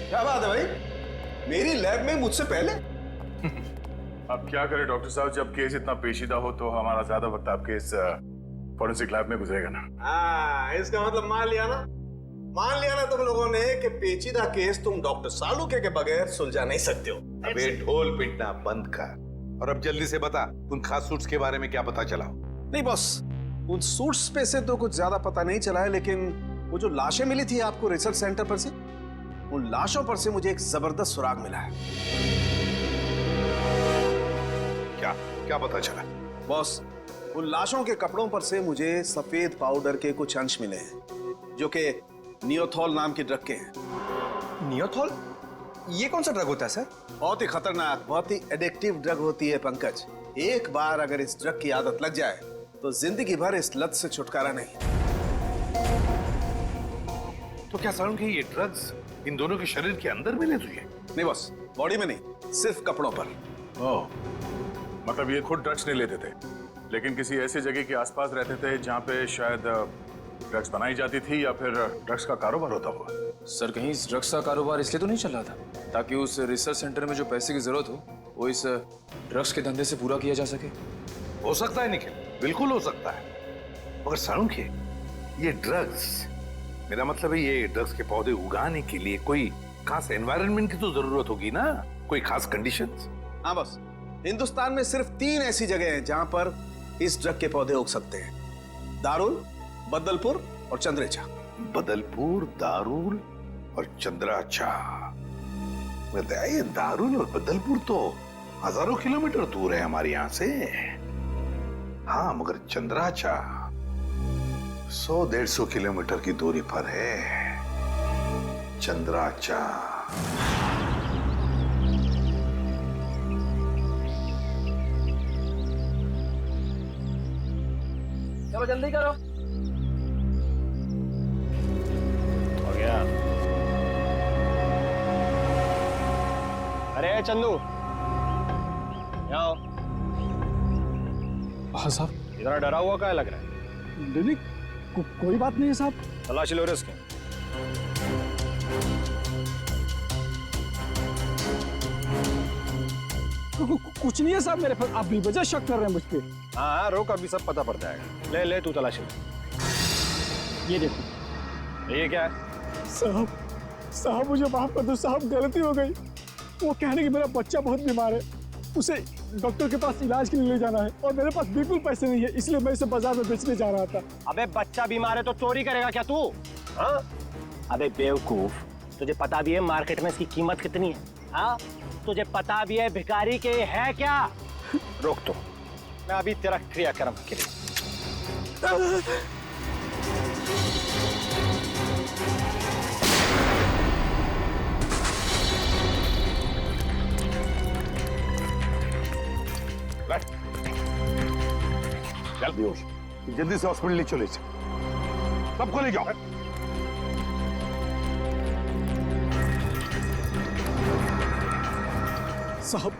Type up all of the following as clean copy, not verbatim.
क्या बात है भाई, मेरी लैब में मुझसे पहले? अब क्या करें डॉक्टर साहब, जब केस इतना पेचीदा हो तो हमारा ज्यादा वक्त आपके इस फॉरेंसिक लैब में गुजरेगा ना। हाँ, इसका मतलब मान लिया ना तुम लोगों ने कि पेचीदा केस तुम डॉक्टर सालुके के बगैर सुलझा नहीं सकते हो। अबे ढोल पिटना बंद कर और अब जल्दी से बता, उन खास सूट्स के बारे में क्या पता चला? नहीं बॉस, उन सूट्स पे से तो कुछ ज्यादा पता नहीं चला है, लेकिन वो जो लाशें मिली थी आपको रिसर्च सेंटर पर से, उन लाशों पर से मुझे एक जबरदस्त सुराग मिला है। क्या क्या पता चला? बॉस, उन लाशों के कपड़ों पर से मुझे सफेद पाउडर के कुछ अंश मिले हैं जो कि नियोथॉल नाम के ड्रग के हैं। नियोथॉल? ये कौन सा ड्रग होता है सर? बहुत ही खतरनाक, बहुत ही एडिक्टिव ड्रग होती है पंकज। एक बार अगर इस ड्रग की आदत लग जाए तो जिंदगी भर इस लत से छुटकारा नहीं। तो क्या सारुण ये ड्रग्स इन दोनों के शरीर के अंदर मिले तुझे? नहीं बॉस, बॉडी में नहीं, सिर्फ कपड़ों पर। ओह, मतलब ये खुद ड्रग्स नहीं लेते थे, लेकिन किसी ऐसी जगह के आसपास रहते थे जहाँ पे शायद ड्रग्स बनाई जाती थी या फिर ड्रग्स का कारोबार होता हुआ। सर कहीं इस ड्रग्स का कारोबार इसलिए तो नहीं चल रहा था ताकि उस रिसर्च सेंटर में जो पैसे की जरूरत हो वो इस ड्रग्स के धंधे से पूरा किया जा सके? हो सकता है निखिल, बिल्कुल हो सकता है, मगर सारुण ये ड्रग्स, मेरा मतलब है ये ड्रग्स के पौधे उगाने के लिए कोई खास एनवायरनमेंट की तो जरूरत होगी ना, कोई खास कंडीशंस? हाँ बॉस, हिंदुस्तान में सिर्फ 3 ऐसी जगह हैं जहां पर इस ड्रग के पौधे उग सकते हैं। दारुल, बदलपुर और चंद्रेचा। बदलपुर, दारुल और चंद्राचा। ये दारुल और बदलपुर तो हजारों किलोमीटर दूर है हमारे यहाँ से। हाँ, मगर चंद्राचा 100-150 किलोमीटर की दूरी पर है। चंद्राचा। चलो जल्दी करो। हो गया। अरे चंदू, यहाँ आओ। हाँ साहब। इतना डरा हुआ क्या लग रहा है? नहीं, कोई बात नहीं है साहब। तलाशी लो इसके। कुछ नहीं है साहब मेरे पास, आप बेवजह शक कर रहे हैं मुझ पे। हाँ रोक, अभी सब पता पड़ जाएगा। ले ले तू तलाशी ले। ये देखो। ये क्या है? साहब मुझे माफ कर दो साहब, गलती हो गई। वो कहने कि मेरा बच्चा बहुत बीमार है, उसे डॉक्टर के पास इलाज के लिए ले जाना है और मेरे पास बिल्कुल पैसे नहीं है, इसलिए मैं इसे बाजार में बेचने जा रहा था। अबे बच्चा बीमार है तो चोरी करेगा क्या तू? हाँ? अबे बेवकूफ, तुझे पता भी है मार्केट में इसकी कीमत कितनी है? हाँ? तुझे पता भी है भिखारी के है क्या? रोक तो, मैं अभी तेरा क्रियाक्रम के लिए। जल्दी से हॉस्पिटल ले चले, सबको ले जाओ। साहब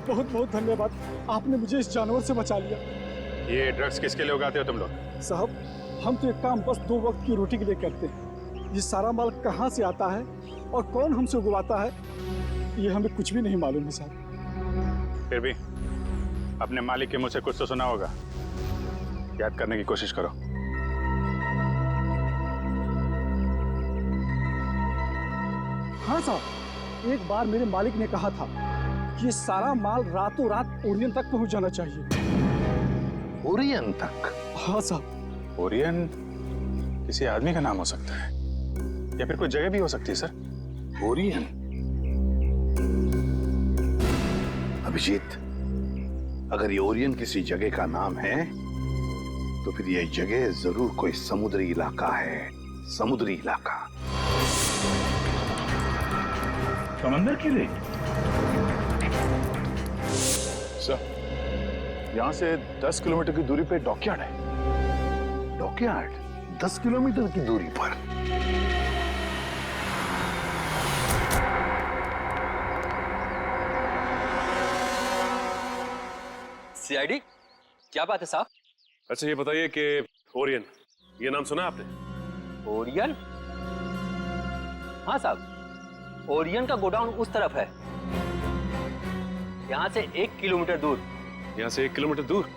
बहुत बहुत धन्यवाद, आपने मुझे इस जानवर से बचा लिया। ये ड्रग्स किसके लिए उगाते हो तुम लोग? साहब हम तो एक काम बस 2 वक्त की रोटी के लिए करते हैं। ये सारा माल कहाँ से आता है और कौन हमसे उगवाता है, ये हमें कुछ भी नहीं मालूम है साहब। फिर भी अपने मालिक के मुंह से कुछ तो सुना होगा, याद करने की कोशिश करो। हाँ साहब, एक बार मेरे मालिक ने कहा था कि ये सारा माल रातों रात ओरियन तक पहुंच जाना चाहिए। ओरियन तक? हाँ साहब। ओरियन किसी आदमी का नाम हो सकता है या फिर कोई जगह भी हो सकती है सर। ओरियन? अभिजीत, अगर ये ओरियन किसी जगह का नाम है तो फिर यह जगह जरूर कोई समुद्री इलाका है। समुद्री इलाका। समंदर के लिए? सर, यहां से 10 किलोमीटर की दूरी पे डॉकयार्ड है। डॉकयार्ड? 10 किलोमीटर की दूरी पर? सीआईडी, क्या बात है साहब? अच्छा ये बताइए कि ओरियन, ये नाम सुना आपने? ओरियन? हाँ साहब, ओरियन का गोडाउन उस तरफ है, यहाँ से 1 किलोमीटर दूर। यहाँ से 1 किलोमीटर दूर?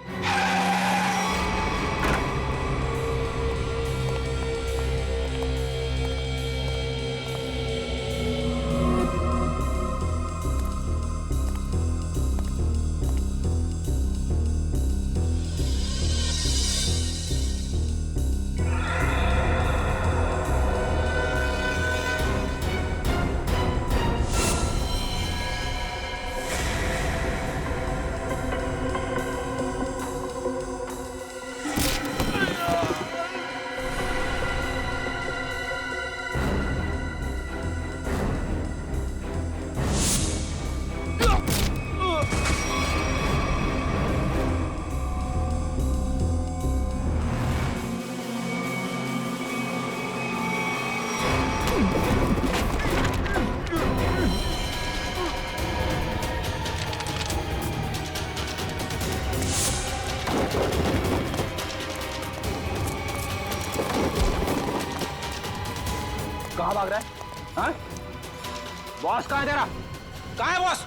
कहाँ भाग रहा है? हाँ? बॉस कहाँ है तेरा? कहाँ है बॉस?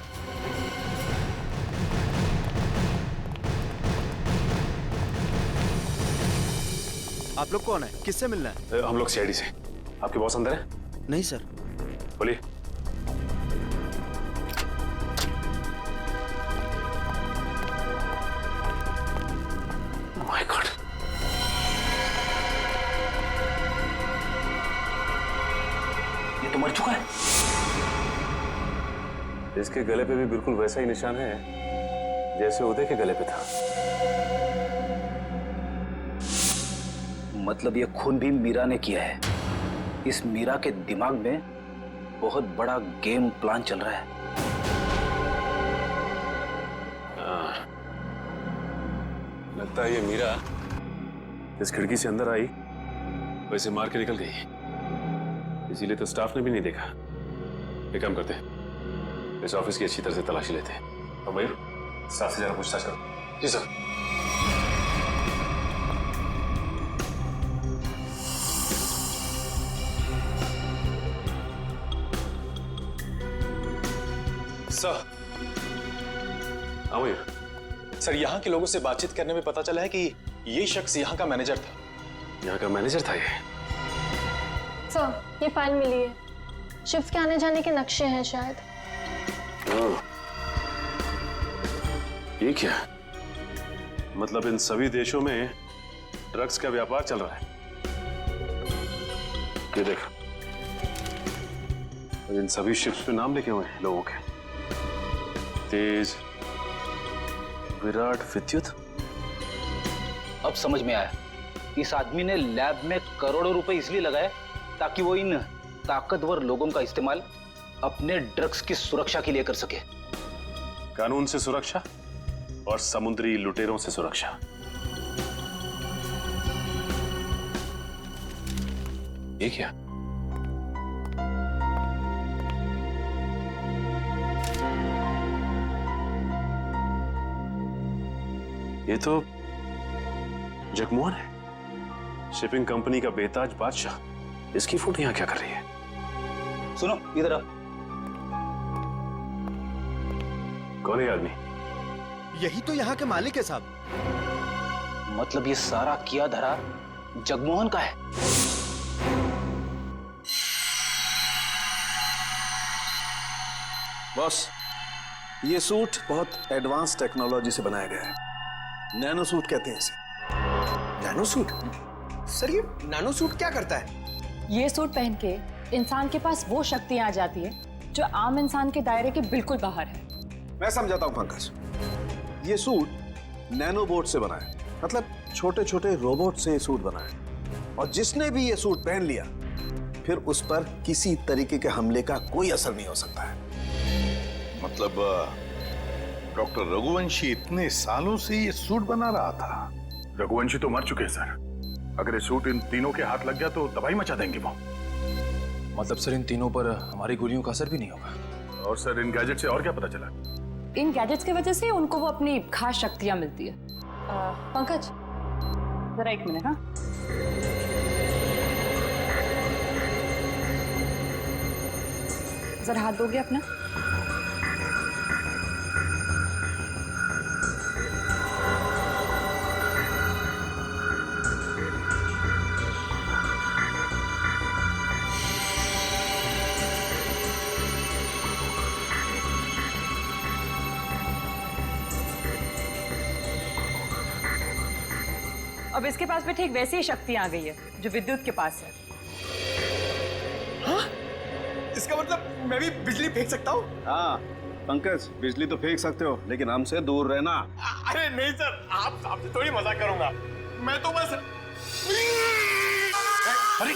आप लोग कौन है? किससे मिलना है? हम लोग सीआईडी से। आपके बॉस अंदर है? नहीं सर। बोलिए। माय गॉड, ये तो मर चुका है। इसके गले पे भी बिल्कुल वैसा ही निशान है जैसे उदय के गले पे था। मतलब ये खून भी मीरा ने किया है। इस मीरा के दिमाग में बहुत बड़ा गेम प्लान चल रहा है। लगता है ये मीरा इस खिड़की से अंदर आई, वैसे मार के निकल गई। इसीलिए तो स्टाफ ने भी नहीं देखा। एक काम करते हैं, इस ऑफिस की अच्छी तरह से तलाशी लेते हैं। और मयूर, स्टाफ से जरा पूछताछ करो। जी सर। सर, हाँ मयूर। सर यहाँ के लोगों से बातचीत करने में पता चला है कि ये शख्स यहाँ का मैनेजर था। यहाँ का मैनेजर था ये? सर, ये फाइल मिली है। शिफ्ट के आने जाने के नक्शे हैं शायद। ये क्या? मतलब इन सभी देशों में ड्रग्स का व्यापार चल रहा है। ये देख, इन सभी शिप्स पे नाम लिखे हुए हैं लोगों के। तेज, विराट, विद्युत। अब समझ में आया, इस आदमी ने लैब में करोड़ों रुपए इसलिए लगाए ताकि वो इन ताकतवर लोगों का इस्तेमाल अपने ड्रग्स की सुरक्षा के लिए कर सके। कानून से सुरक्षा और समुद्री लुटेरों से सुरक्षा। ये क्या? ये तो जगमोहन है, शिपिंग कंपनी का बेताज बादशाह। इसकी फोटो यहां क्या कर रही है? सुनो इधर आ। कौन है आदमी? यही तो यहाँ के मालिक है साहब। मतलब ये सारा किया धरा जगमोहन का है। बॉस, ये सूट बहुत एडवांस टेक्नोलॉजी से बनाया गया है। नैनो सूट कहते हैं इसे। Nano suit? सर, ये नैनो सूट क्या करता है? ये सूट पहन के इंसान के पास वो शक्तियां आ जाती है जो आम इंसान के दायरे के बिल्कुल बाहर है। मैं समझाता हूं पंकज। ये सूट नैनो बोट से बना है, मतलब छोटे छोटे रोबोट से ये सूट बना है। और जिसने भी ये सूट पहन लिया, फिर उस पर किसी तरीके के हमले का कोई असर नहीं हो सकता है। मतलब डॉक्टर रघुवंशी इतने सालों से ये सूट बना रहा था? रघुवंशी तो मर चुके हैं सर। अगर ये सूट इन तीनों के हाथ लग गया तो तबाही मचा देंगे वो। मतलब सर इन तीनों पर हमारी गोलियों का असर भी नहीं होगा? और सर इन गैजेट से और क्या पता चला? इन गैजेट्स की वजह से उनको वो अपनी खास शक्तियां मिलती है। पंकज, जरा 1 मिनट। हाँ, जरा हाथ दोगे अपना? अब इसके पास भी ठीक वैसी ही शक्ति आ गई है जो विद्युत के पास है। हाँ? इसका मतलब मैं भी बिजली फेंक सकता हूँ? हाँ पंकज, बिजली तो फेंक सकते हो लेकिन हमसे दूर रहना। अरे नहीं सर, आप आपसे थोड़ी मजाक करूंगा। मैं तो बस अरे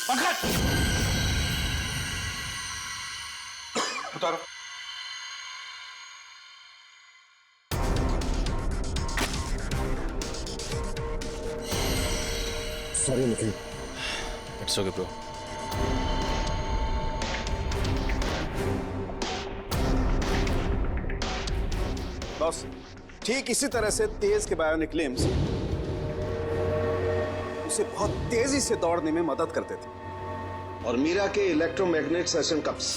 पंकज, उतारो। Sorry Nikhil. It's okay bro. Boss, ठीक इसी तरह से तेज के बायोनिक लिम्स उसे बहुत तेजी से दौड़ने में मदद करते थे, और मीरा के इलेक्ट्रोमैग्नेट सेशन कप्स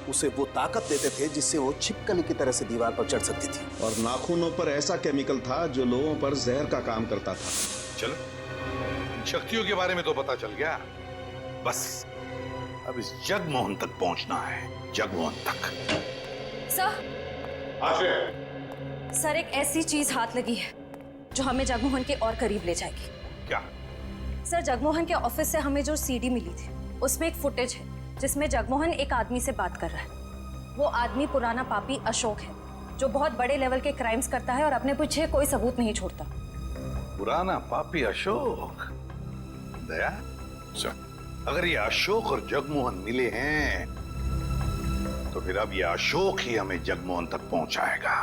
उसे वो ताकत देते थे जिससे वो छिपकली की तरह से दीवार पर चढ़ सकती थी। और नाखूनों पर ऐसा केमिकल था जो लोगों पर जहर का काम करता था। चलो, शक्तियों के बारे में तो पता चल गया, बस अब इस जगमोहन तक पहुंचना है। जगमोहन तक। सर, सर एक ऐसी चीज हाथ लगी है जो हमें जगमोहन के और करीब ले जाएगी। क्या? सर, जगमोहन के ऑफिस से हमें जो सीडी मिली थी उसमें एक फुटेज है जिसमें जगमोहन एक आदमी से बात कर रहा है। वो आदमी पुराना पापी अशोक है जो बहुत बड़े लेवल के क्राइम्स करता है और अपने पीछे कोई सबूत नहीं छोड़ता। पुराना पापी अशोक? दया, अगर ये अशोक और जगमोहन मिले हैं तो फिर अब ये अशोक ही हमें जगमोहन तक पहुंचाएगा।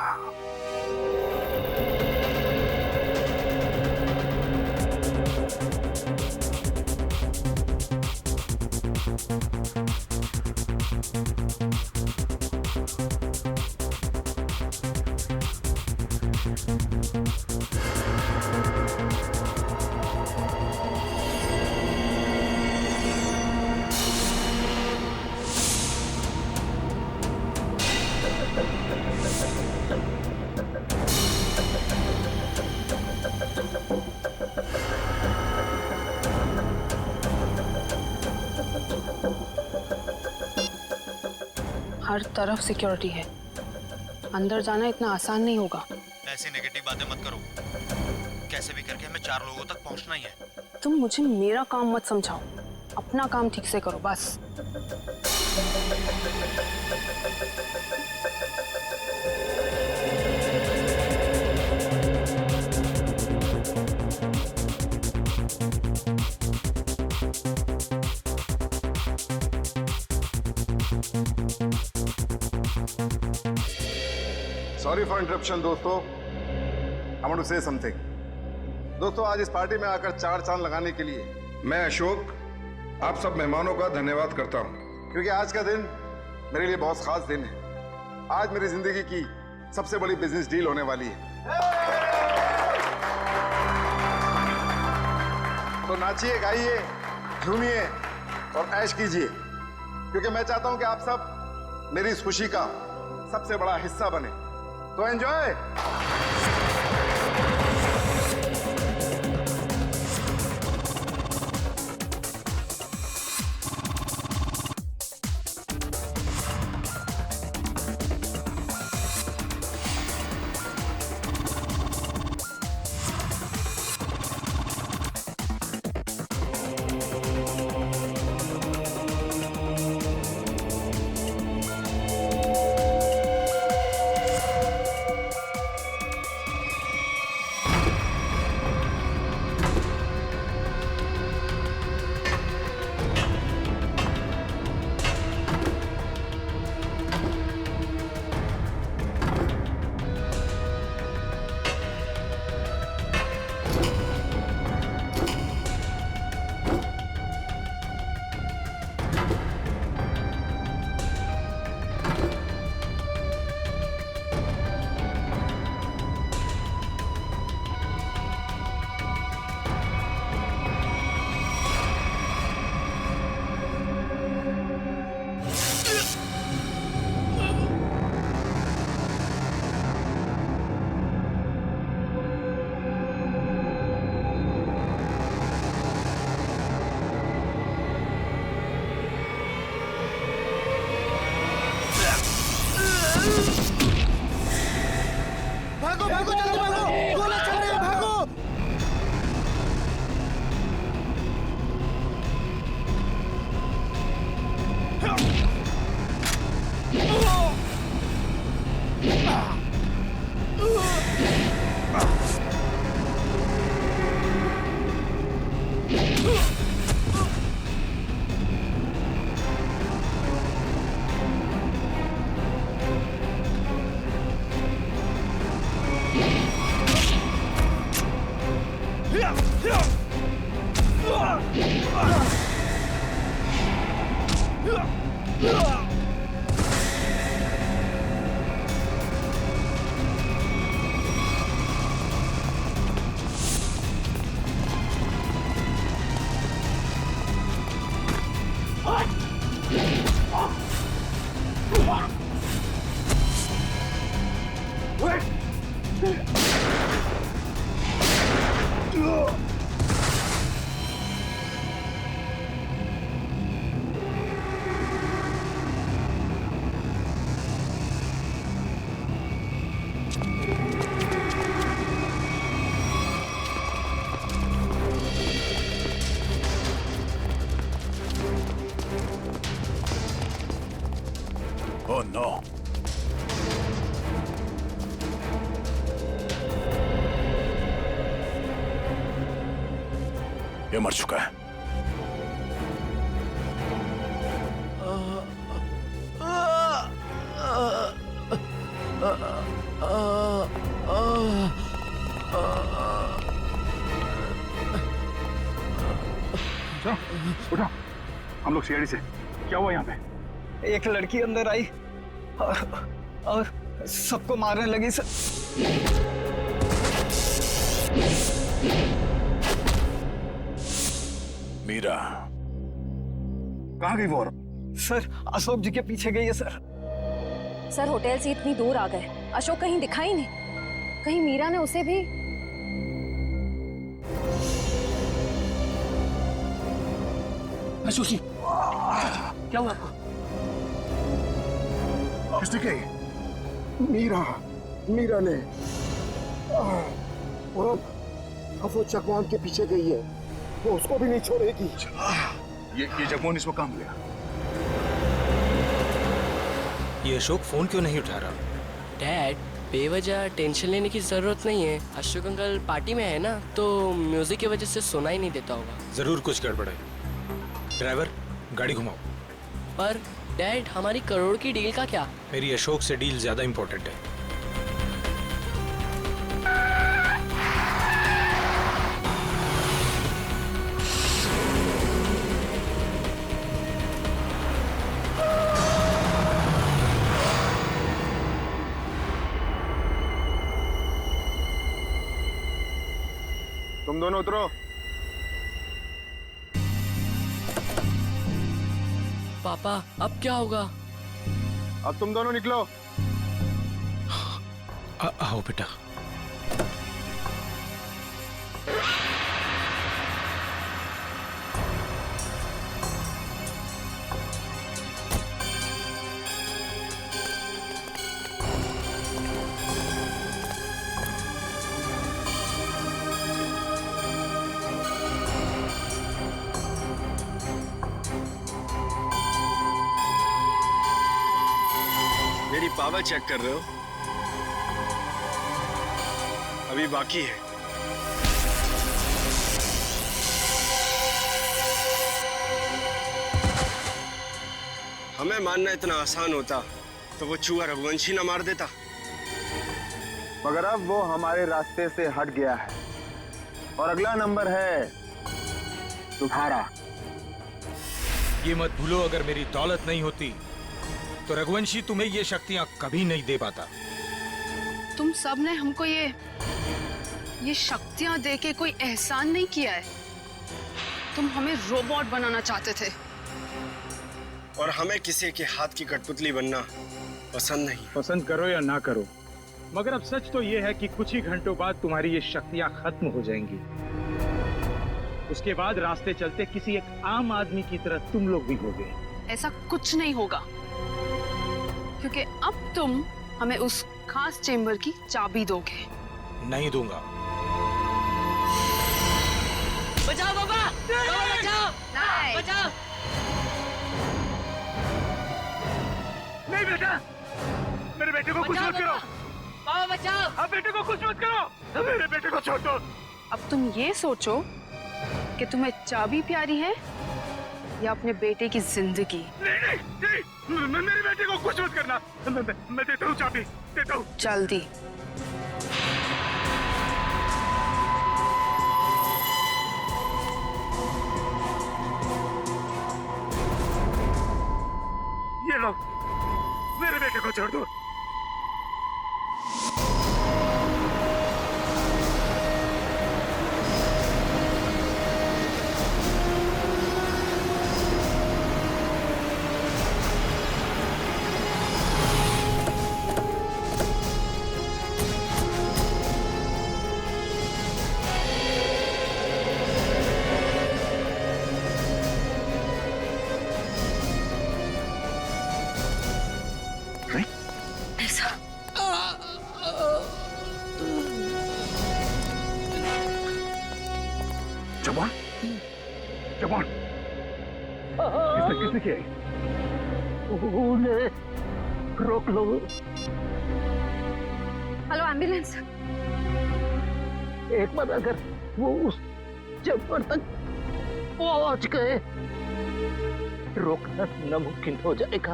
हर तरफ सिक्योरिटी है, अंदर जाना इतना आसान नहीं होगा। ऐसी नेगेटिव बातें मत करो, कैसे भी करके हमें 4 लोगों तक पहुंचना ही है। तुम मुझे मेरा काम मत समझाओ, अपना काम ठीक से करो बस। सॉरी फॉर इंटरप्शन दोस्तों, I want to say something. दोस्तों, आज इस पार्टी में आकर 4 चांद लगाने के लिए मैं अशोक आप सब मेहमानों का धन्यवाद करता हूं, क्योंकि आज का दिन मेरे लिए बहुत खास दिन है। आज मेरी जिंदगी की सबसे बड़ी बिजनेस डील होने वाली है। तो नाचिए, गाइए, झूमिए और ऐश कीजिए, क्योंकि मैं चाहता हूं कि आप सब मेरी इस खुशी का सबसे बड़ा हिस्सा बने। तो एंजॉय। Oh no! ये मर चुका है। उठो, हम लोग सीआईडी से। क्या हुआ यहाँ पे? एक लड़की अंदर आई और सबको मारने लगी सर। मीरा कहाँ गई वो? सर अशोक जी के पीछे गई है सर। सर होटल से इतनी दूर आ गए, अशोक कहीं दिखाई नहीं। कहीं मीरा ने उसे भी। अशोक जी, क्या हुआ आपको? किसने कही? मीरा ने। और अब वो जगमोहन के पीछे गई है, वो उसको भी नहीं छोड़ेगी। ये जगमोहन इसको काम लिया। ये अशोक फोन क्यों नहीं उठा रहा? डैड, बेवजह टेंशन लेने की जरूरत नहीं है। अशोक अंकल पार्टी में है ना, तो म्यूजिक की वजह से सुनाई नहीं देता होगा। जरूर कुछ गड़बड़ है। ड्राइवर, गाड़ी घुमाओ। पर डैड, हमारी करोड़ की डील का क्या? मेरी अशोक से डील ज्यादा इंपॉर्टेंट है। तुम दोनों उतरो। पापा, अब क्या होगा? अब तुम दोनों निकलो। आओ बेटा। मेरी पावर चेक कर रहे हो? अभी बाकी है। हमें मारना इतना आसान होता तो वो चूहा रघुवंशी ना मार देता। मगर अब वो हमारे रास्ते से हट गया है और अगला नंबर है तुम्हारा। ये मत भूलो, अगर मेरी दौलत नहीं होती तो रघुवंशी तुम्हें ये शक्तियां कभी नहीं दे पाता। तुम सब ने हमको ये शक्तियां देके कोई एहसान नहीं किया है। तुम हमें रोबोट बनाना चाहते थे और हमें किसी के हाथ की कठपुतली बनना पसंद नहीं। पसंद करो या ना करो, मगर अब सच तो ये है कि कुछ ही घंटों बाद तुम्हारी ये शक्तियां खत्म हो जाएंगी। उसके बाद रास्ते चलते किसी एक आम आदमी की तरह तुम लोग भी होगे। ऐसा कुछ नहीं होगा, क्योंकि अब तुम हमें उस खास चेंबर की चाबी दोगे। नहीं दूंगा। बचाओ बाबा, बचाओ, बचाओ। नहीं बेटा, मेरे बेटे को कुछ मत करो। बाबा बचाओ। अब बेटे को कुछ मत करो, मेरे बेटे को छोड़ दो। अब तुम ये सोचो कि तुम्हें चाबी प्यारी है या अपने बेटे की जिंदगी। नहीं, नहीं, नहीं, मेरे बेटे को कुछ मत करना। मैं देता हूँ चाबी, देता हूँ। जल्दी। लोग मेरे बेटे को छोड़ दो। जवान, जवान, किसने किया? उन्हें रोक लो। Hello ambulance. एक बार अगर वो उस चैम्बर तक पहुंच गए, रोकना नामुमकिन हो जाएगा।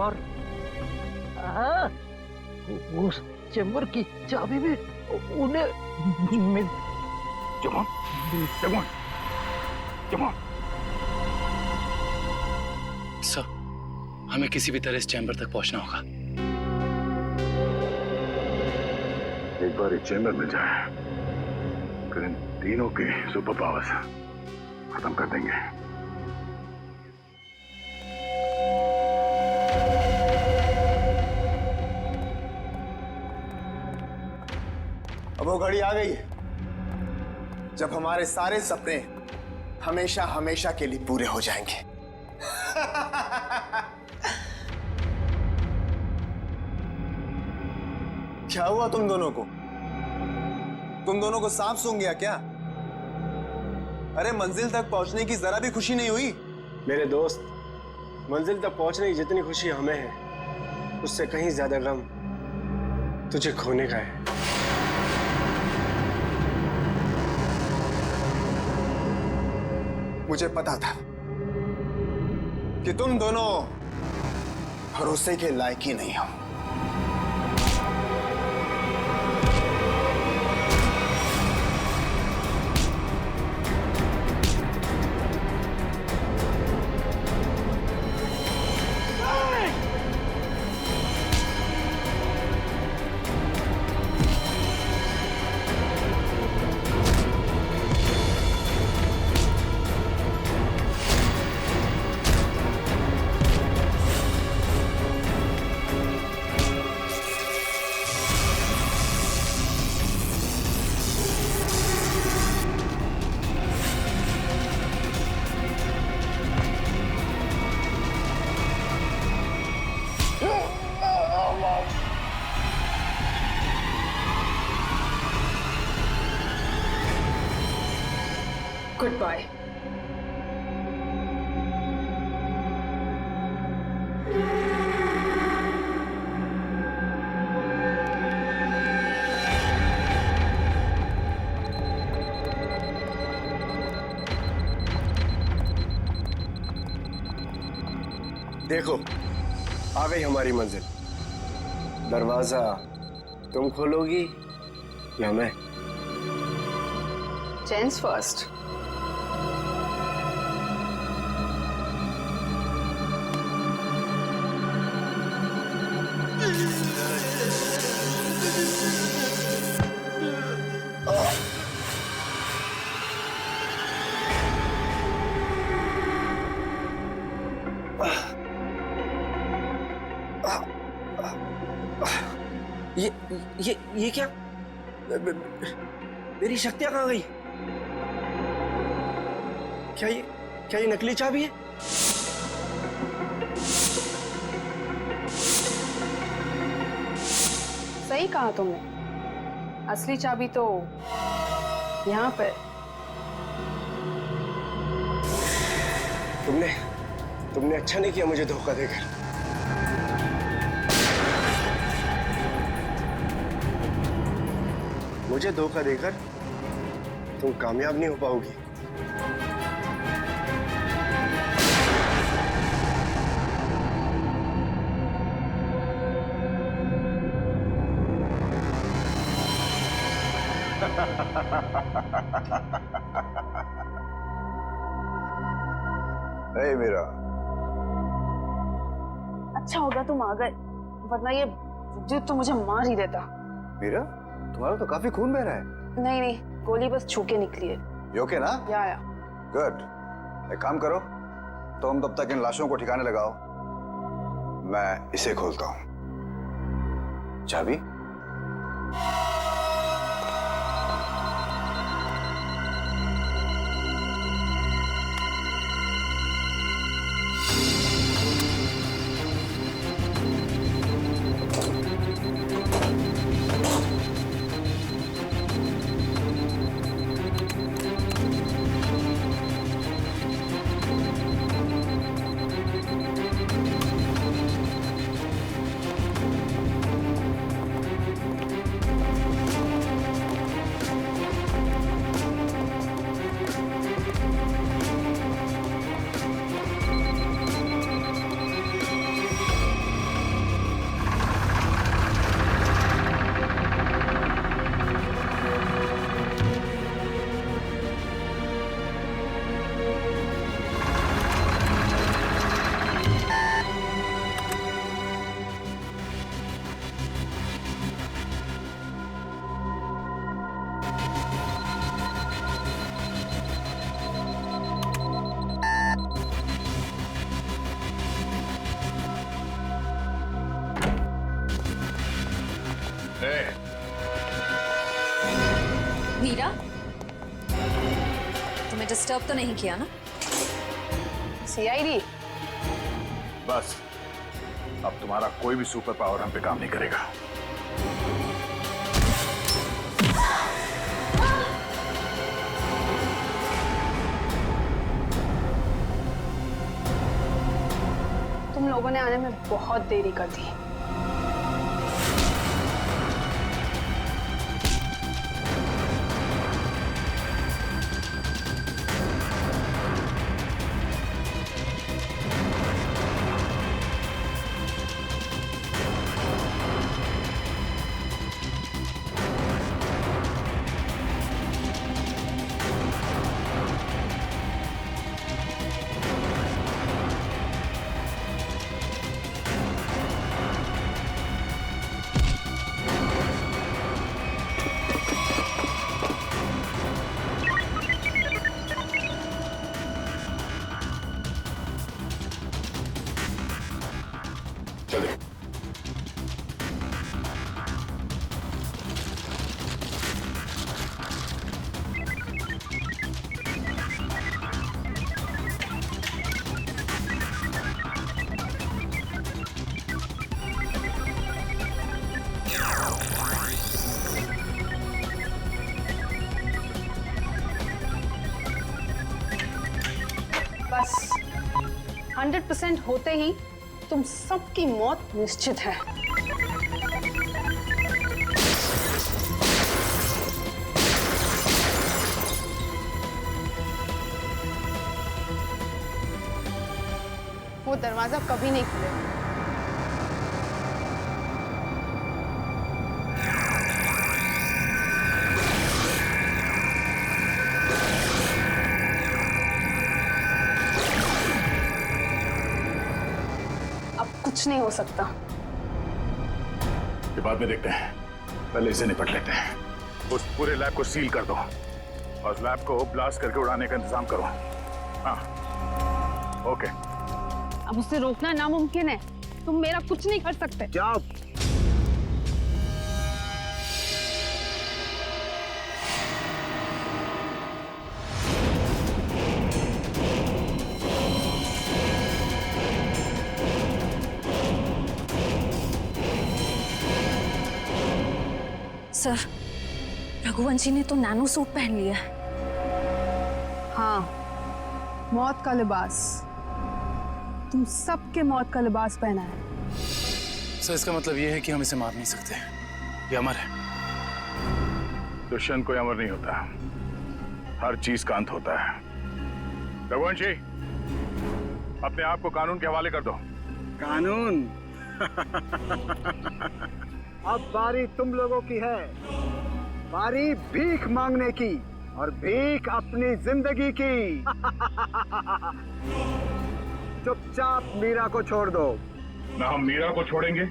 और उस चैम्बर की चाबी भी उन्हें मिल। जवान, जवान, जवान। सर, हमें किसी भी तरह इस चैम्बर तक पहुंचना होगा। एक बार ये चैम्बर मिल जाए, फिर इन तीनों के सुपर पावर्स खत्म कर देंगे। अब वो घड़ी आ गई है जब हमारे सारे सपने हमेशा हमेशा के लिए पूरे हो जाएंगे। क्या हुआ तुम दोनों को? तुम दोनों को सांप सूंघ गया क्या? अरे मंजिल तक पहुंचने की जरा भी खुशी नहीं हुई? मेरे दोस्त, मंजिल तक पहुंचने की जितनी खुशी हमें है, उससे कहीं ज्यादा गम तुझे खोने का है। मुझे पता था कि तुम दोनों भरोसे के लायक ही नहीं हो। Goodbye. देखो, आ गई हमारी मंजिल। दरवाजा तुम खोलोगी या मैं? Gents first. ये क्या? मेरी शक्तियां कहाँ गई? क्या ये नकली चाबी है? सही कहा तुमने, असली चाबी तो यहाँ पर। तुमने अच्छा नहीं किया मुझे धोखा देकर। मुझे धोखा देकर तुम कामयाब नहीं हो पाओगी। हे मीरा, अच्छा हो गया तुम आ गए, वरना ये विद्युत तो मुझे मार ही देता। मीरा, तुम्हारा तो काफी खून बह रहा है। नहीं नहीं, गोली बस छू के निकली है। You okay ना? या। गुड। एक काम करो, तुम तब तक इन लाशों को ठिकाने लगाओ, मैं इसे खोलता हूं। चाबी? मीरा, तुम्हें डिस्टर्ब तो नहीं किया ना? सीआईडी? बस अब तुम्हारा कोई भी सुपर पावर हम पे काम नहीं करेगा। तुम लोगों ने आने में बहुत देरी कर दी। बस 100% होते ही तुम सबकी मौत निश्चित है। वो दरवाजा कभी नहीं खुलेगा। कुछ नहीं हो सकता। ये बाद में देखते हैं, पहले इसे निपट लेते हैं। उस पूरे लैब को सील कर दो और लैब को ब्लास्ट करके उड़ाने का इंतजाम करो। हाँ, ओके। अब उसे रोकना नामुमकिन है। तुम मेरा कुछ नहीं कर सकते। जाओ। सर, रघुवंशी ने तो नैनो सूट पहन लिया है। हाँ, मौत का लिबास। तुम सबके मौत का लिबास पहना है। सर, इसका मतलब ये है कि हम इसे मार नहीं सकते। ये अमर है। दुष्यंत कोई अमर नहीं होता, हर चीज का अंत होता है। रघुवंशी, अपने आप को कानून के हवाले कर दो। कानून? अब बारी तुम लोगों की है। बारी भीख मांगने की, और भीख अपनी जिंदगी की। चुपचाप मीरा को छोड़ दो, ना हम मीरा को छोड़ेंगे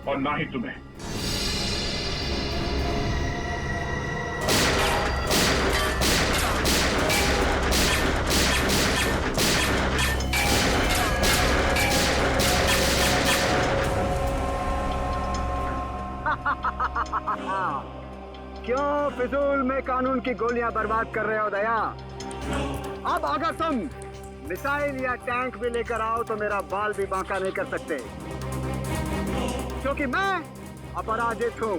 और ना ही तुम्हें। क्यों फिजूल में कानून की गोलियां बर्बाद कर रहे हो दया? अब अगर तुम मिसाइल या टैंक भी लेकर आओ तो मेरा बाल भी बांका नहीं कर सकते, क्योंकि मैं अपराजित हूँ,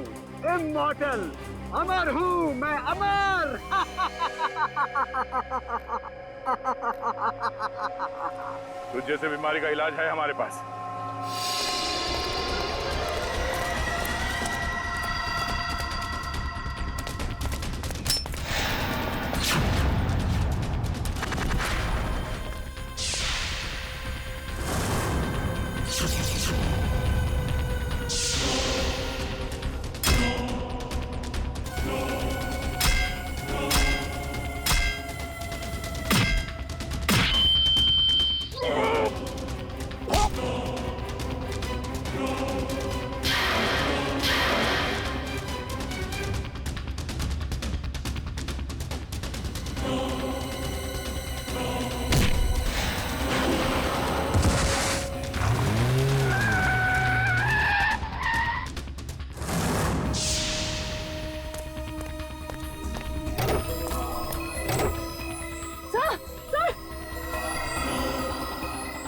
इमॉर्टल, अमर हूँ, मैं अमर। तुझ जैसे बीमारी का इलाज है हमारे पास।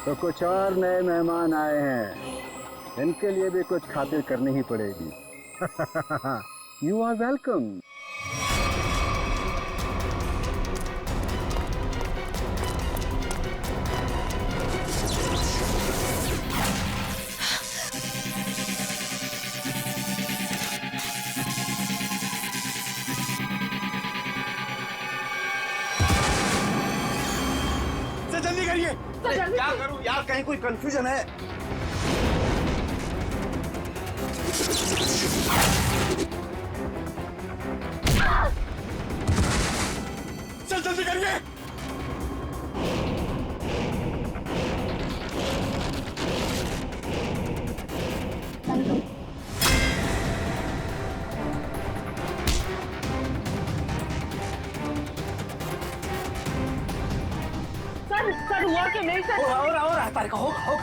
तो कुछ और नए मेहमान आए हैं, इनके लिए भी कुछ खातिर करनी ही पड़ेगी। You are welcome. जल्दी करिए। क्या करूं यार, कहीं कोई कंफ्यूजन है? चल जल्दी करिए। सर हुआ कि नहीं सर? और तारिका होगा।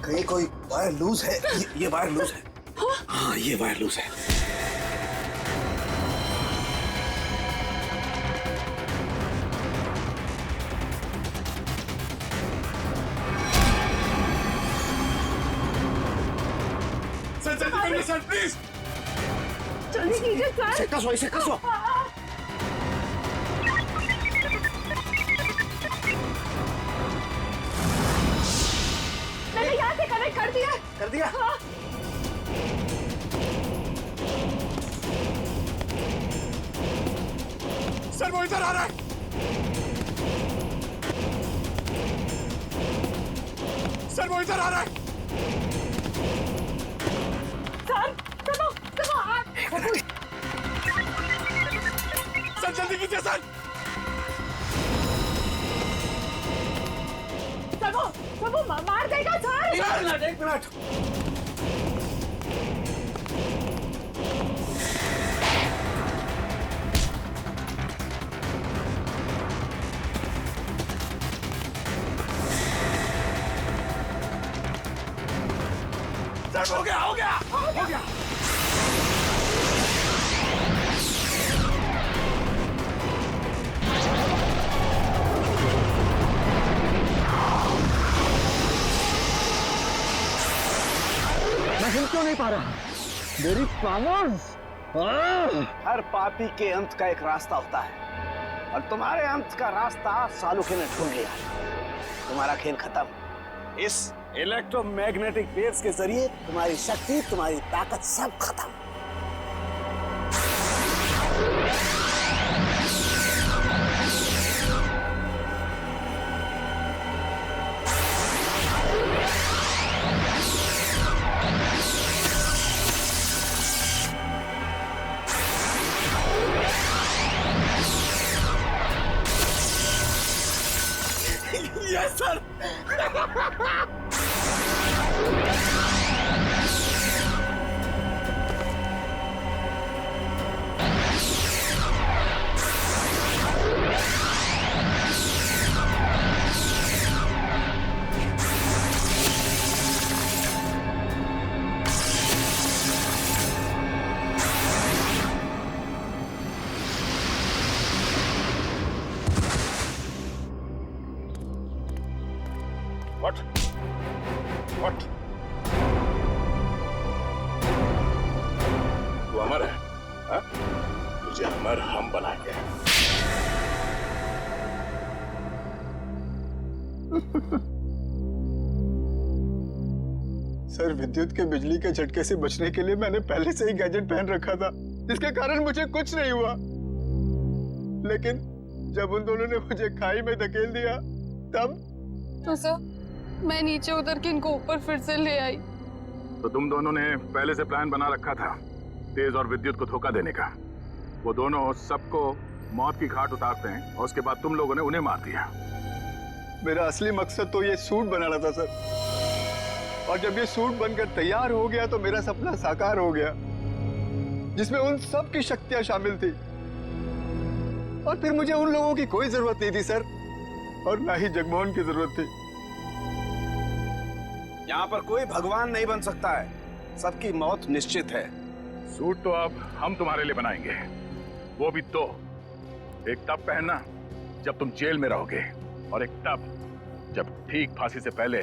कहीं कोई वायर लूज है। ये वायर लूज है। हाँ ये वायर लूज है। सर जल्दी करिए सर प्लीज। जल्दी कीजिए सर। इसे कसो, इसे कसो। मैंने यहाँ से कनेक्ट कर दिया। कर दिया? हाँ। सर वो इधर आ रहा है। सर वो इधर आ रहा है। सर जल्दी कीजिए सर। वो मार देगा सर। एक मिनट। सर हो गया। मैं हिल क्यों नहीं पा रहा? मेरी पावर्स। हर पापी के अंत का एक रास्ता होता है, और तुम्हारे अंत का रास्ता सालुके ने ढूंढ लिया। तुम्हारा खेल खत्म। इस इलेक्ट्रोमैग्नेटिक वेव्स के जरिए तुम्हारी शक्ति, तुम्हारी ताकत सब खत्म। Yes sir. What? What? तू अमर है, हाँ? तुझे अमर हम बनाएंगे। सर, विद्युत के बिजली के झटके से बचने के लिए मैंने पहले से ही गैजेट पहन रखा था, जिसके कारण मुझे कुछ नहीं हुआ। लेकिन जब उन दोनों ने मुझे खाई में धकेल दिया, तब तो सर मैं नीचे उतर के इनको ऊपर फिर से ले आई। तो तुम दोनों ने पहले से प्लान बना रखा था तेज और विद्युत को धोखा देने का। वो दोनों सबको मौत की घाट उतारते हैं और उसके बाद तुम लोगों ने उन्हें मार दिया। मेरा असली मकसद तो ये सूट बनाना था सर, और जब ये सूट बनकर तैयार हो गया तो मेरा सपना साकार हो गया, जिसमें उन सब की शक्तियां शामिल थी। और फिर मुझे उन लोगों की कोई जरूरत नहीं थी सर, और ना ही जगमोहन की जरूरत थी। यहाँ पर कोई भगवान नहीं बन सकता है, सबकी मौत निश्चित है। सूट तो अब हम तुम्हारे लिए बनाएंगे, वो भी दो। एक तब पहनना जब तुम जेल में रहोगे, और एक तब जब ठीक फांसी से पहले